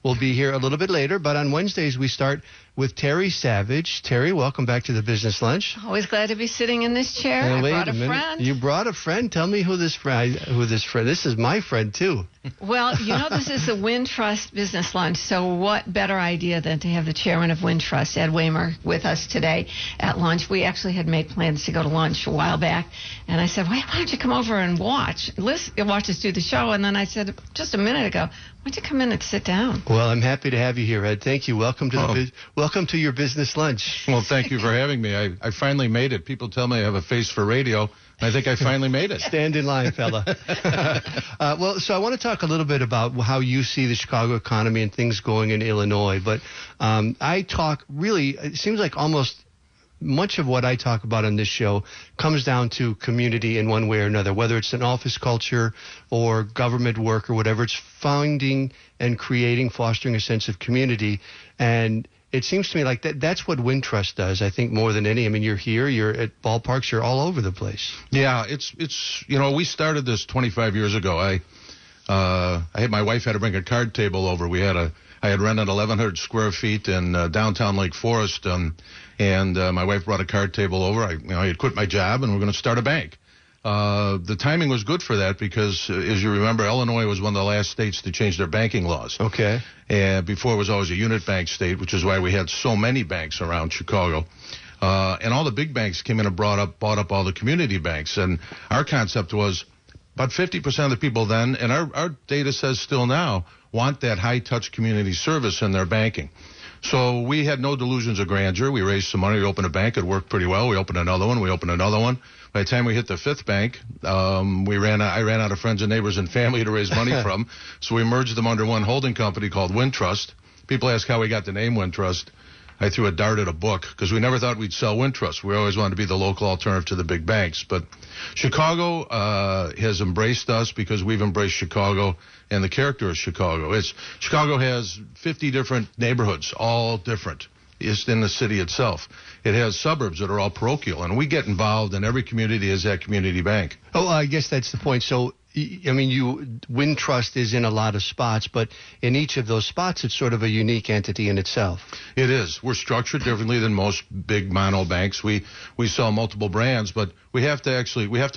will be here a little bit later. But on Wednesdays, we start with Terry Savage. Terry, welcome back to the Business Lunch. Always glad to be sitting in this chair. I brought a friend. You brought a friend. Tell me who this friend. This is my friend too. Well, this is the Wintrust Business Lunch. So what better idea than to have the chairman of Wintrust, Ed Waymer, with us today at lunch. We actually had made plans to go to lunch a while back, and I said, why don't you come over and watch us do the show? And then I said just a minute ago, why don't you come in and sit down? Well, I'm happy to have you here, Ed. Thank you. Welcome to welcome to your business lunch. Well, thank you for having me. I finally made it. People tell me I have a face for radio. I think I finally made it. Stand in line, fella. So I want to talk a little bit about how you see the Chicago economy and things going in Illinois. But it seems like almost much of what I talk about on this show comes down to community in one way or another, whether it's an office culture or government work or whatever. It's finding and creating, fostering a sense of community. And it seems to me like that's what Wintrust does, I think, more than any. I mean, you're here, you're at ballparks, you're all over the place. Yeah, it's we started this 25 years ago. My wife had to bring a card table over. I had rented 1,100 square feet in downtown Lake Forest, and my wife brought a card table over. I had quit my job, and we're going to start a bank. The timing was good for that because, as you remember, Illinois was one of the last states to change their banking laws. Okay. And before it was always a unit bank state, which is why we had so many banks around Chicago. And all the big banks came in and bought up all the community banks. And our concept was about 50% of the people then, and our data says still now, want that high-touch community service in their banking. So we had no delusions of grandeur. We raised some money. We opened a bank. It worked pretty well. We opened another one. By the time we hit the fifth bank, I ran out of friends and neighbors and family to raise money from. So we merged them under one holding company called Wintrust. People ask how we got the name Wintrust. I threw a dart at a book because we never thought we'd sell Wintrust. We always wanted to be the local alternative to the big banks. But Chicago has embraced us because we've embraced Chicago and the character of Chicago. Chicago has 50 different neighborhoods, all different. It's in the city itself. It has suburbs that are all parochial, and we get involved in every community as that community bank. Oh, I guess that's the point. So, I mean, Wintrust is in a lot of spots, but in each of those spots, it's sort of a unique entity in itself. It is. We're structured differently than most big mono banks. We sell multiple brands, but we have to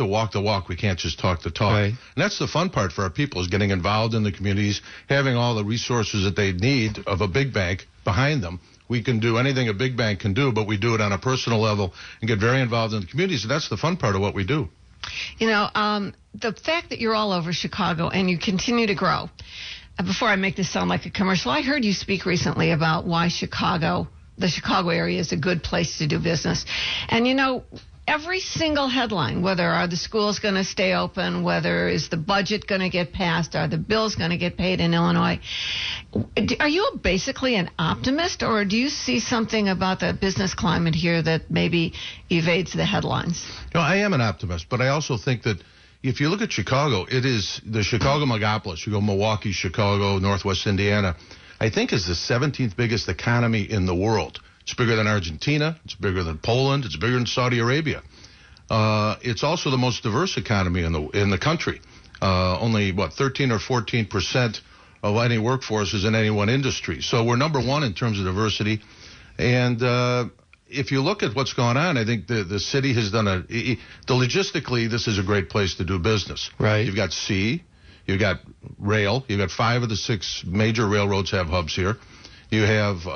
walk the walk. We can't just talk the talk. Right. And that's the fun part for our people, is getting involved in the communities, having all the resources that they need of a big bank behind them. We can do anything a big bank can do, but we do it on a personal level and get very involved in the communities. And that's the fun part of what we do. The fact that you're all over Chicago and you continue to grow. Before I make this sound like a commercial, I heard you speak recently about why the Chicago area is a good place to do business. And, every single headline, whether are the schools going to stay open, whether is the budget going to get passed, are the bills going to get paid in Illinois, are you basically an optimist, or do you see something about the business climate here that maybe evades the headlines? I am an optimist, but I also think that if you look at Chicago, it is the Chicago megapolis. You go Milwaukee, Chicago, Northwest Indiana, I think is the 17th biggest economy in the world. It's bigger than Argentina. It's bigger than Poland. It's bigger than Saudi Arabia. It's also the most diverse economy in the country. Only 13 or 14% of any workforce is in any one industry. So we're number one in terms of diversity. And if you look at what's going on, I think the city has done logistically, this is a great place to do business. Right. You've got sea, you've got rail, you've got 5 of the 6 major railroads have hubs here. You have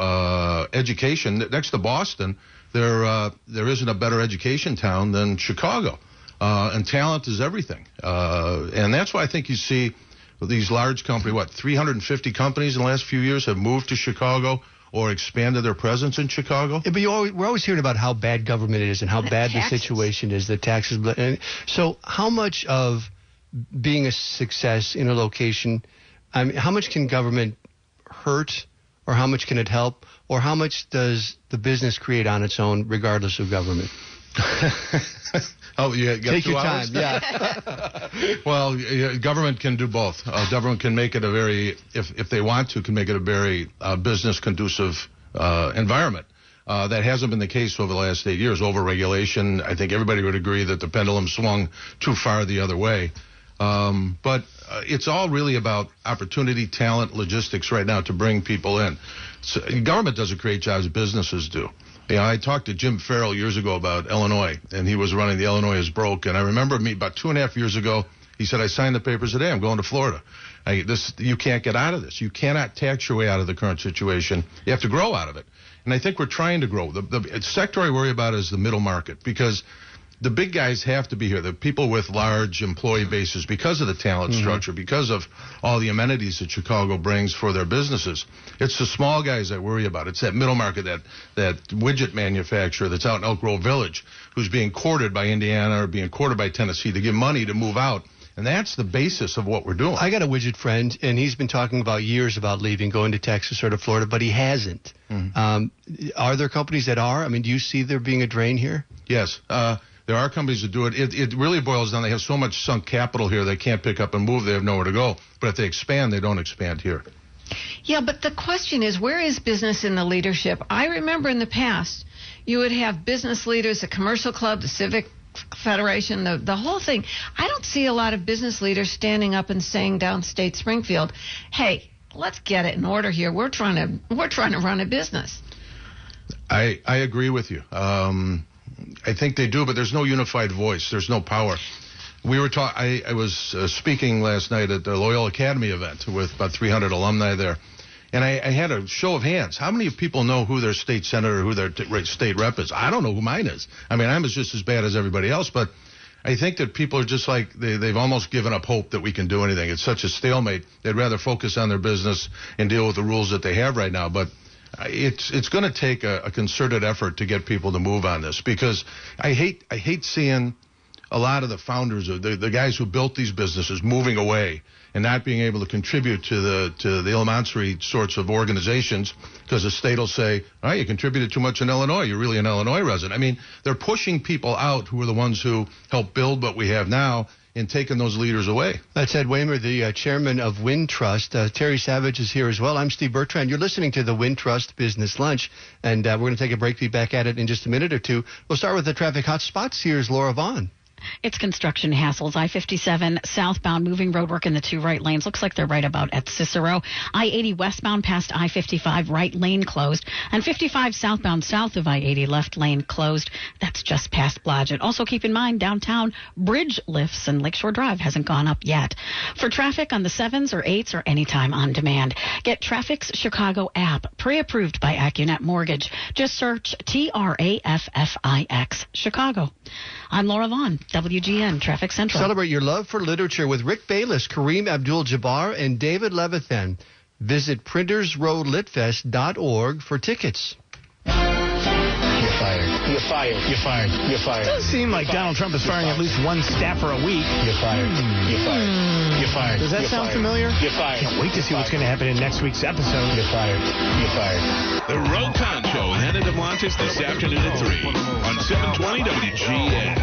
education. Next to Boston, there isn't a better education town than Chicago. And talent is everything. And that's why I think you see these large companies, 350 companies in the last few years have moved to Chicago or expanded their presence in Chicago. Yeah, but we're always hearing about how bad government is and how bad the situation is, the taxes. And so how much of being a success in a location, how much can government hurt, or how much can it help, or how much does the business create on its own regardless of government? Oh, you got Take 2 your hours? time, yeah. Well, government can do both. Government can make it if they want to, can make it a very business-conducive environment. That hasn't been the case over the last 8 years. Overregulation, I think everybody would agree that the pendulum swung too far the other way. But it's all really about opportunity, talent, logistics right now to bring people in. So, government doesn't create jobs, businesses do. I talked to Jim Farrell years ago about Illinois, and he was running the Illinois is Broke. And I remember me about 2.5 years ago, he said, I signed the papers today. I'm going to Florida. You can't get out of this. You cannot tax your way out of the current situation. You have to grow out of it. And I think we're trying to grow. The sector I worry about is the middle market, because the big guys have to be here. The people with large employee bases, because of the talent structure, because of all the amenities that Chicago brings for their businesses. It's the small guys I worry about. It's that middle market, that widget manufacturer that's out in Elk Grove Village, who's being courted by Indiana or being courted by Tennessee to give money to move out. And that's the basis of what we're doing. I got a widget friend, and he's been talking about years about leaving, going to Texas or to Florida, but he hasn't. Are there companies that are? I mean, do you see there being a drain here? Yes. There are companies that do it. It really boils down. They have so much sunk capital here, they can't pick up and move. They have nowhere to go. But if they expand, they don't expand here. Yeah, but the question is, where is business in the leadership? I remember in the past, you would have business leaders, the commercial club, the civic federation, the whole thing. I don't see a lot of business leaders standing up and saying downstate Springfield, hey, let's get it in order here. We're trying to run a business. I agree with you. I think they do, but there's no unified voice. There's no power. We were I was speaking last night at the Loyola Academy event with about 300 alumni there, and I had a show of hands. How many people know who their state senator, who their state rep is? I don't know who mine is. I mean, I'm just as bad as everybody else, but I think that people are just like, they've almost given up hope that we can do anything. It's such a stalemate. They'd rather focus on their business and deal with the rules that they have right now. But it's going to take a concerted effort to get people to move on this, because I hate seeing a lot of the founders of the guys who built these businesses moving away and not being able to contribute to the elementary sorts of organizations, because the state will say, all right, you contributed too much in Illinois. You're really an Illinois resident. I mean, they're pushing people out who are the ones who helped build what we have now and taking those leaders away. That's Ed Waymer, the chairman of Wintrust. Terry Savage is here as well. I'm Steve Bertrand. You're listening to the Wintrust Business Lunch, and we're going to take a break. Be back at it in just a minute or two. We'll start with the traffic hot spots. Here's Laura Vaughn. It's construction hassles. I-57 southbound moving roadwork in the two right lanes. Looks like they're right about at Cicero. I-80 westbound past I-55 right lane closed. And 55 southbound south of I-80 left lane closed. That's just past Blodgett. Also keep in mind downtown bridge lifts and Lakeshore Drive hasn't gone up yet. For traffic on the 7s or 8s or anytime on demand, get Traffic's Chicago app pre-approved by AccuNet Mortgage. Just search TRAFFIX Chicago. I'm Laura Vaughn, WGN Traffic Central. Celebrate your love for literature with Rick Bayless, Kareem Abdul-Jabbar, and David Levithan. Visit printersroadlitfest.org for tickets. You're fired. You're fired. You're fired. You're fired. It does seem like Donald Trump is firing at least one staffer a week. You're fired. You're fired. You're fired. Does that sound familiar? You're fired. Can't wait to see what's going to happen in next week's episode. You're fired. You're fired. The Road Con Show, Hannah DeMontis this afternoon at 3 on 720 WGN.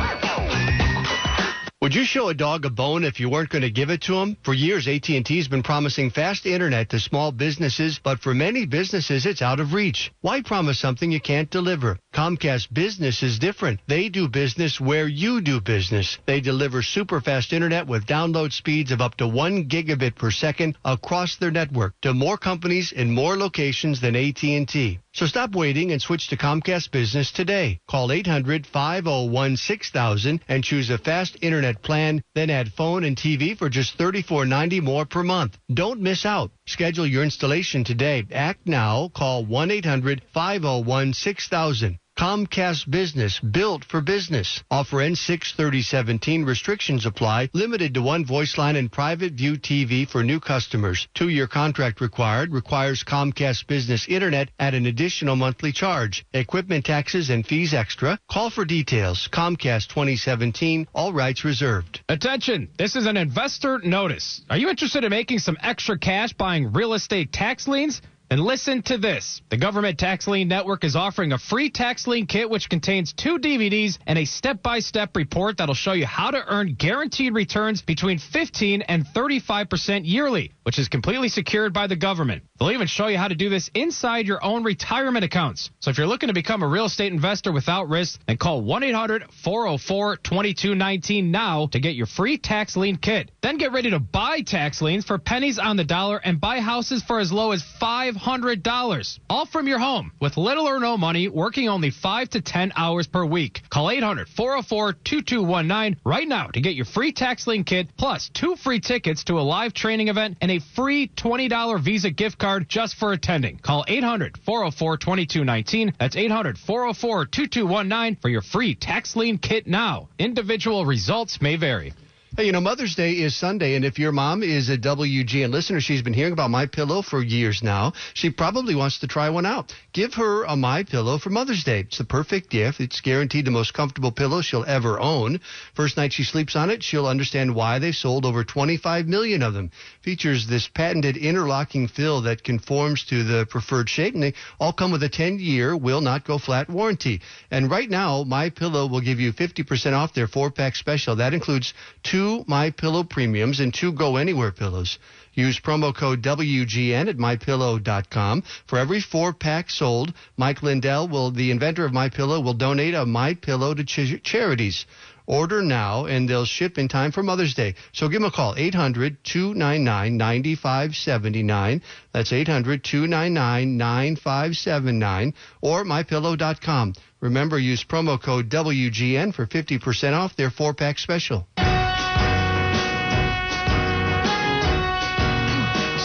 Would you show a dog a bone if you weren't going to give it to him? For years, AT&T has been promising fast internet to small businesses, but for many businesses, it's out of reach. Why promise something you can't deliver? Comcast Business is different. They do business where you do business. They deliver super fast internet with download speeds of up to 1 gigabit per second across their network to more companies in more locations than AT&T. So stop waiting and switch to Comcast Business today. Call 800-501-6000 and choose a fast internet plan, then add phone and TV for just $34.90 more per month. Don't miss out. Schedule your installation today. Act now. Call 1-800-501-6000. Comcast Business, built for business. Offer ends 6/30/17. Restrictions apply. Limited to one voice line and private view TV for new customers. 2-year contract required. Requires Comcast Business Internet at an additional monthly charge. Equipment taxes and fees extra. Call for details. Comcast 2017. All rights reserved. Attention, this is an investor notice. Are you interested in making some extra cash buying real estate tax liens? And listen to this. The Government Tax Lien Network is offering a free tax lien kit which contains 2 DVDs and a step-by-step report that'll show you how to earn guaranteed returns between 15 and 35% yearly. which is completely secured by the government. They'll even show you how to do this inside your own retirement accounts. So if you're looking to become a real estate investor without risk, then call 1-800-404-2219 now to get your free tax lien kit. Then get ready to buy tax liens for pennies on the dollar and buy houses for as low as $500. All from your home with little or no money, working only 5 to 10 hours per week. Call 800-404-2219 right now to get your free tax lien kit plus 2 free tickets to a live training event and a free $20 Visa gift card just for attending. Call 800-404-2219. That's 800-404-2219 for your free tax lien kit now. Individual results may vary. Hey, you know, Mother's Day is Sunday, and if your mom is a WGN listener, she's been hearing about MyPillow for years now. She probably wants to try one out. Give her a MyPillow for Mother's Day. It's the perfect gift. It's guaranteed the most comfortable pillow she'll ever own. First night she sleeps on it, she'll understand why they've sold over 25 million of them. Features this patented interlocking fill that conforms to the preferred shape, and they all come with a 10-year will-not-go-flat warranty. And right now, MyPillow will give you 50% off their 4-pack special. That includes 2 MyPillow Premiums and 2 Go Anywhere pillows. Use promo code WGN at MyPillow.com. For every 4-pack sold, Mike Lindell, the inventor of MyPillow, will donate a MyPillow to charities. Order now, and they'll ship in time for Mother's Day. So give them a call, 800-299-9579. That's 800-299-9579, or MyPillow.com. Remember, use promo code WGN for 50% off their 4-pack special.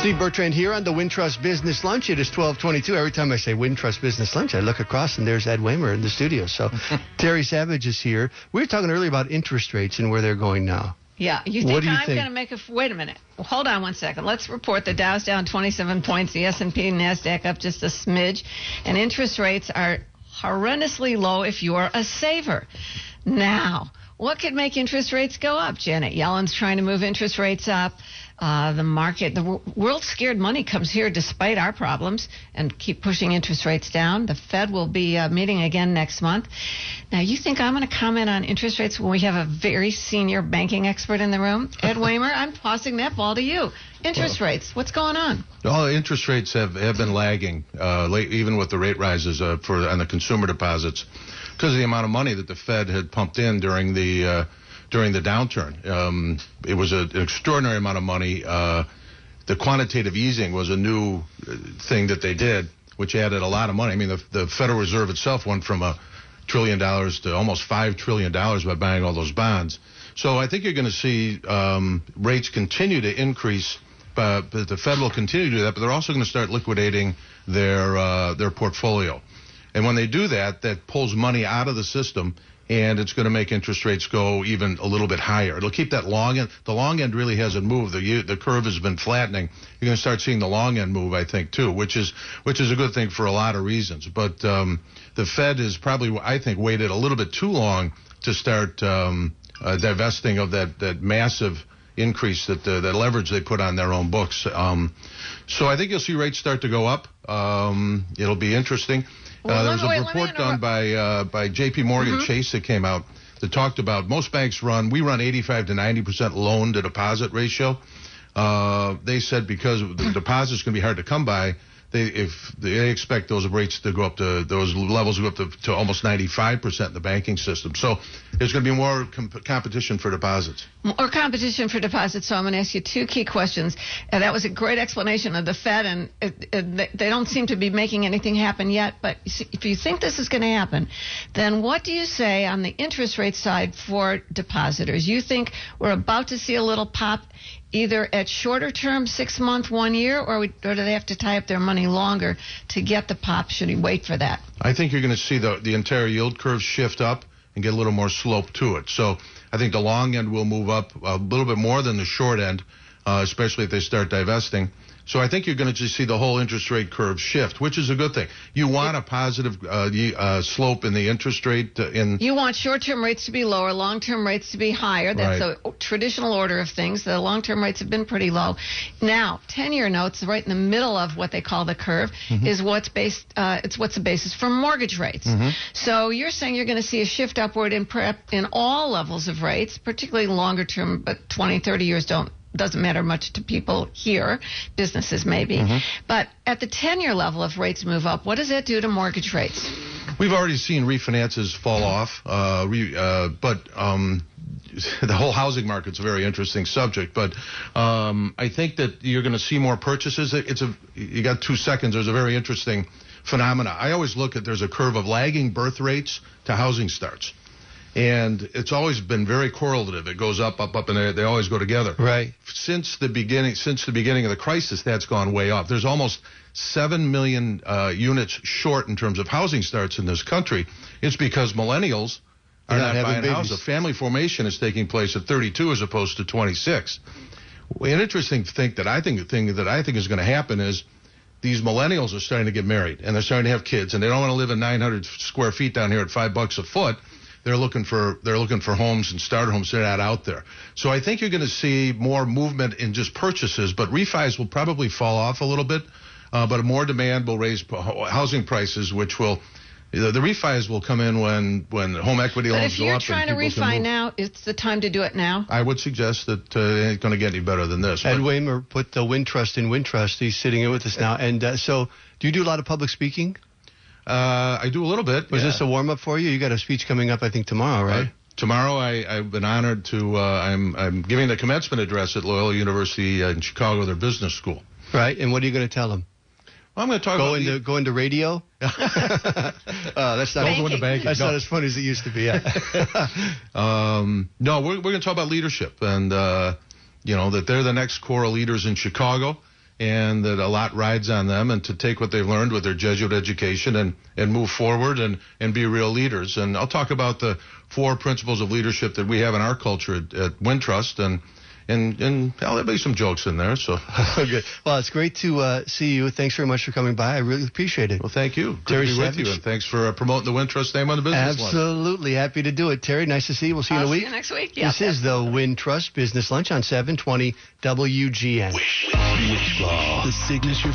Steve Bertrand here on the Wintrust Business Lunch. It is 12:22. Every time I say Wintrust Business Lunch, I look across and there's Ed Waymer in the studio. So Terry Savage is here. We were talking earlier about interest rates and where they're going now. Yeah, you think I'm going to make a... Wait a minute. Well, hold on one second. Let's report the Dow's down 27 points, the S&P and NASDAQ up just a smidge, and interest rates are horrendously low if you're a saver. Now, what could make interest rates go up? Janet Yellen's trying to move interest rates up. The world's scared money comes here despite our problems and keep pushing interest rates down. The Fed will be meeting again next month. Now, you think I'm going to comment on interest rates when we have a very senior banking expert in the room? Ed Waymer, I'm tossing that ball to you. Interest rates, what's going on? Well, interest rates have been lagging, even with the rate rises on the consumer deposits, because of the amount of money that the Fed had pumped in during the downturn. It was an extraordinary amount of money. The quantitative easing was a new thing that they did, which added a lot of money. I mean, the Federal Reserve itself went from $1 trillion to almost $5 trillion by buying all those bonds. So I think you're going to see rates continue to increase, but the Fed will continue to do that, but they're also going to start liquidating their portfolio. And when they do that, that pulls money out of the system, and it's going to make interest rates go even a little bit higher. It'll keep that long end. The long end really hasn't moved. The curve has been flattening. You're going to start seeing the long end move, I think, too, which is a good thing for a lot of reasons. But the Fed has probably, I think, waited a little bit too long to start divesting of that massive increase, that leverage they put on their own books. So I think you'll see rates start to go up. It'll be interesting. There was a report done by J.P. Morgan Chase that came out that talked about most banks we run 85 to 90% loan to deposit ratio. They said because the deposits going to be hard to come by, they expect those rates to go up to those levels go up to almost 95% in the banking system. So there's going to be more competition for deposits. More competition for deposits. So I'm going to ask you 2 key questions. That was a great explanation of the Fed, and they don't seem to be making anything happen yet. But if you think this is going to happen, then what do you say on the interest rate side for depositors? You think we're about to see a little pop either at shorter term, 6 month, 1 year, or do they have to tie up their money longer to get the pop? Should we wait for that? I think you're going to see the entire yield curve shift up and get a little more slope to it. So I think the long end will move up a little bit more than the short end, especially if they start divesting. So I think you're going to just see the whole interest rate curve shift, which is a good thing. You want a positive slope in the interest rate. You want short-term rates to be lower, long-term rates to be higher. That's a traditional order of things. The long-term rates have been pretty low. Now, 10-year notes, right in the middle of what they call the curve, is what's the basis for mortgage rates. So you're saying you're going to see a shift upward in all levels of rates, particularly longer term, but 20, 30 years don't doesn't matter much to people here, businesses maybe. But at the 10-year level, if rates move up, what does that do to mortgage rates? We've already seen refinances fall off, but the whole housing market's a very interesting subject. But I think that you're going to see more purchases. You got 2 seconds. There's a very interesting phenomena. I always look at there's a curve of lagging birth rates to housing starts. And it's always been very correlative. It goes up, and they always go together. Right. Since the beginning of the crisis, that's gone way up. There's almost 7 million units short in terms of housing starts in this country. It's because millennials are not buying houses. Family formation is taking place at 32 as opposed to 26. An interesting thing that I think is going to happen is these millennials are starting to get married and they're starting to have kids, and they don't want to live in 900 square feet down here at $5 a foot. They're looking for homes and starter homes. They're not out there. So I think you're going to see more movement in just purchases, but refis will probably fall off a little bit. But more demand will raise housing prices, which will the refis will come in when home equity loans go up. But if you're trying to refi now, it's the time to do it now. I would suggest that it ain't going to get any better than this. Ed Waymer put the Wintrust in Wintrust. He's sitting here with us now. And so, do you do a lot of public speaking? I do a little bit. Was this a warm-up for you? You got a speech coming up, I think, tomorrow, right? Tomorrow, I've been honored to. I'm giving the commencement address at Loyola University in Chicago, their business school. Right. And what are you going to tell them? Well, I'm going to talk about go into radio. That's not go into banking. That's not as funny as it used to be. Yeah. No, we're going to talk about leadership, and that they're the next core leaders in Chicago, and that a lot rides on them, and to take what they've learned with their Jesuit education and move forward and be real leaders. And I'll talk about the 4 principles of leadership that we have in our culture at Wintrust, and there'll be some jokes in there. So good. Well, it's great to see you. Thanks very much for coming by. I really appreciate it. Well, thank you. Good to be with you, and thanks for promoting the Wintrust name on the business lunch. Absolutely. Happy to do it. Terry, nice to see you. We'll see you in a week. See you next week. This is the Wintrust Business Lunch on 720 WGN. The signature